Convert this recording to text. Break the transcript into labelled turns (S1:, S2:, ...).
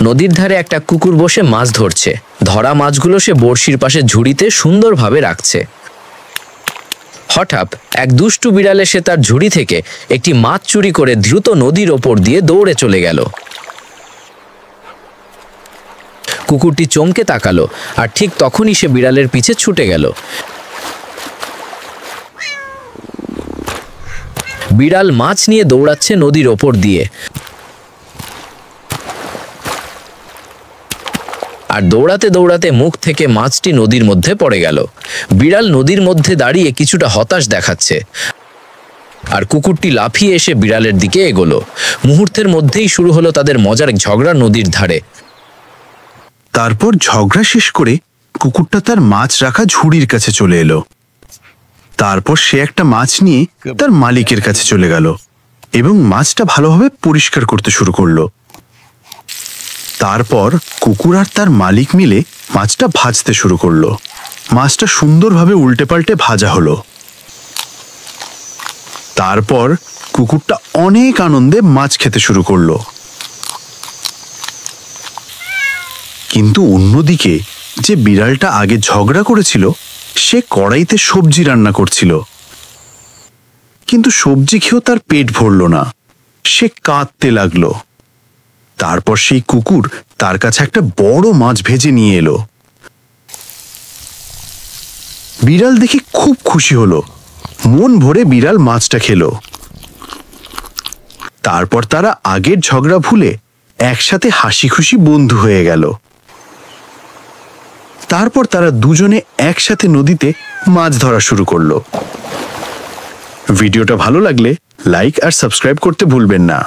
S1: নদীর ধারে একটা কুকুর বসে মাছ ধরছে। ধরা মাছগুলো সে বড়শির পাশে ঝুড়িতে সুন্দরভাবে রাখছে। হঠাৎ এক দুষ্টু বিড়াল এসে তার ঝুড়ি থেকে একটি মাছ চুরি করে দ্রুত নদীর ওপর দিয়ে দৌড়ে চলে গেল। কুকুরটি চমকে তাকালো, আর ঠিক তখনই সে বিড়ালের পিছে ছুটে গেল। বিড়াল মাছ নিয়ে দৌড়াচ্ছে নদীর ওপর দিয়ে, আর দৌড়াতে দৌড়াতে মুখ থেকে মাছটি নদীর মধ্যে পড়ে গেল। বিড়াল নদীর মধ্যে দাঁড়িয়ে কিছুটা হতাশ দেখাচ্ছে, আর কুকুরটি লাফিয়ে এসে বিড়ালের দিকে এগোলো। মুহূর্তের মধ্যেই শুরু হলো তাদের মজার ঝগড়া নদীর ধারে।
S2: তারপর ঝগড়া শেষ করে কুকুরটা তার মাছ রাখা ঝুড়ির কাছে চলে এলো। তারপর সে একটা মাছ নিয়ে তার মালিকের কাছে চলে গেল এবং মাছটা ভালোভাবে পরিষ্কার করতে শুরু করলো। তারপর কুকুর আর তার মালিক মিলে মাছটা ভাজতে শুরু করলো। মাছটা সুন্দরভাবে উল্টে পাল্টে ভাজা হলো। তারপর কুকুরটা অনেক আনন্দে মাছ খেতে শুরু করলো। কিন্তু অন্যদিকে যে বিড়ালটা আগে ঝগড়া করেছিল সে কড়াইতে সবজি রান্না করছিল, কিন্তু সবজি খেয়েও তার পেট ভরল না। সে কাঁদতে লাগলো। তারপর সেই কুকুর তার কাছে একটা বড় মাছ ভেজে নিয়ে এলো। বিড়াল দেখে খুব খুশি হলো। মন ভরে বিড়াল মাছটা খেলো। তারপর তারা আগের ঝগড়া ভুলে একসাথে হাসি খুশি বন্ধু হয়ে গেল। তারপর তারা দুজনে একসাথে নদীতে মাছ ধরা শুরু করলো। ভিডিওটা ভালো লাগলে লাইক আর সাবস্ক্রাইব করতে ভুলবেন না।